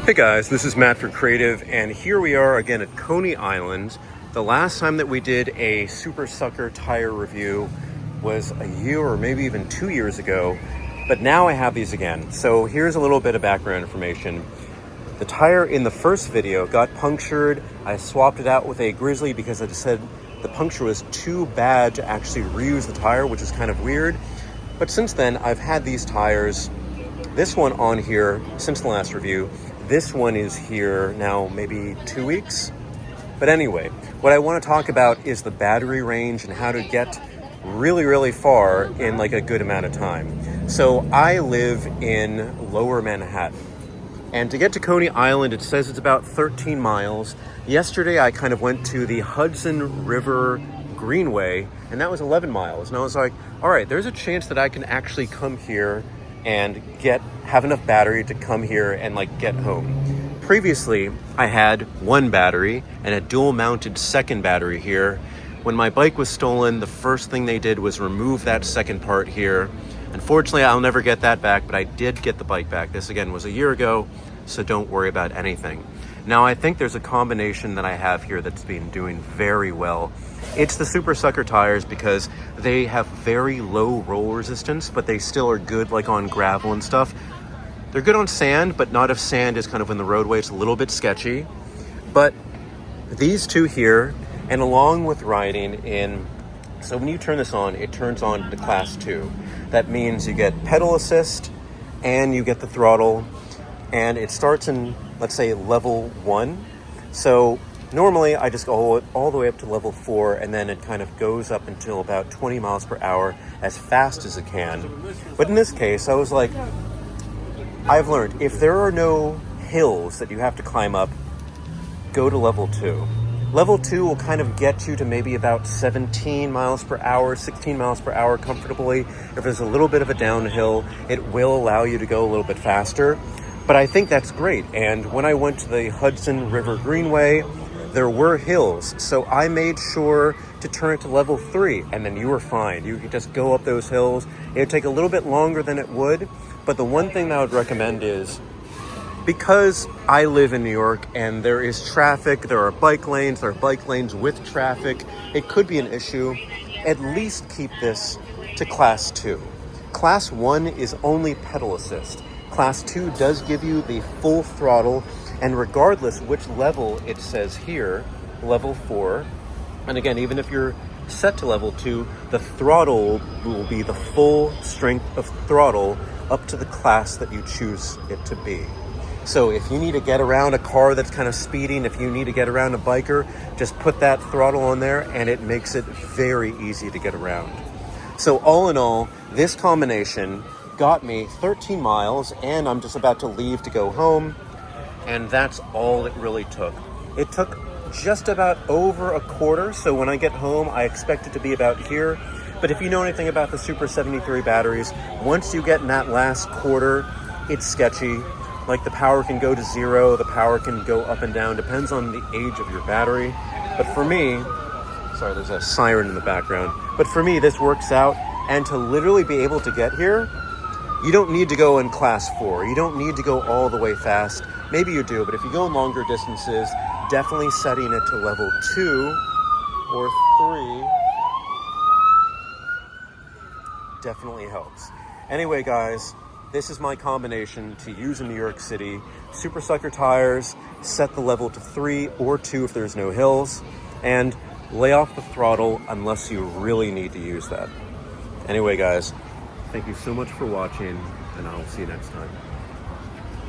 Hey guys, this is Matt for Creative, and here we are again at Coney Island. The last time that we did a Supersucker tire review was a year or maybe even 2 years ago, but now I have these again. So here's a little bit of background information. The tire in the first video got punctured. I swapped it out with a Grizzly because I said the puncture was too bad to actually reuse the tire, which is kind of weird. But since then, I've had these tires, this one on here since the last review. This one is here now maybe 2 weeks. But anyway, what I want to talk about is the battery range and how to get really far in like a good amount of time. So I live in Lower Manhattan. And to get to Coney Island, it says it's about 13 miles. Yesterday, I kind of went to the Hudson River Greenway, and that was 11 miles. And I was like, all right, there's a chance that I can actually come here and have enough battery to come here and like get home. Previously, I had one battery and a dual mounted second battery here. When my bike was stolen, the first thing they did was remove that second part here. Unfortunately, I'll never get that back, but I did get the bike back. This again was a year ago, so don't worry about anything. Now, I think there's a combination that I have here that's been doing very well. It's the Supersucker tires because they have very low roll resistance, but they still are good like on gravel and stuff. They're good on sand, but not if sand is kind of in the roadway. It's a little bit sketchy. But these two here, and along with riding in, so when you turn this on, it turns on to class 2. That means you get pedal assist and you get the throttle, and it starts in, let's say, level 1. So normally I just go all the way up to level 4, and then it kind of goes up until about 20 miles per hour as fast as it can. But in this case, I was like, I've learned if there are no hills that you have to climb up, go to level 2. Level 2 will kind of get you to maybe about 17 miles per hour, 16 miles per hour comfortably. If there's a little bit of a downhill, it will allow you to go a little bit faster. But I think that's great. And when I went to the Hudson River Greenway, there were hills. So I made sure to turn it to level 3, and then you were fine. You could just go up those hills. It would take a little bit longer than it would. But the one thing that I would recommend is, because I live in New York and there is traffic, there are bike lanes with traffic, it could be an issue. At least keep this to class 2. Class 1 is only pedal assist. Class 2 does give you the full throttle, and regardless which level it says here, level 4, and again, even if you're set to level 2, the throttle will be the full strength of throttle up to the class that you choose it to be. So if you need to get around a car that's kind of speeding, if you need to get around a biker, just put that throttle on there and it makes it very easy to get around. So all in all, this combination got me 13 miles, and I'm just about to leave to go home. And that's all it really took. It took just about over a quarter. So when I get home, I expect it to be about here. But if you know anything about the Super73 batteries, once you get in that last quarter, it's sketchy. Like the power can go to 0, the power can go up and down, depends on the age of your battery. But for me, sorry, there's a siren in the background. But for me, this works out. And to literally be able to get here, you don't need to go in class 4. You don't need to go all the way fast. Maybe you do, but if you go longer distances, definitely setting it to level 2 or 3 definitely helps. Anyway, guys, this is my combination to use in New York City. Supersucker tires, set the level to 3 or 2 if there's no hills, and lay off the throttle unless you really need to use that. Anyway, guys, thank you so much for watching, and I'll see you next time.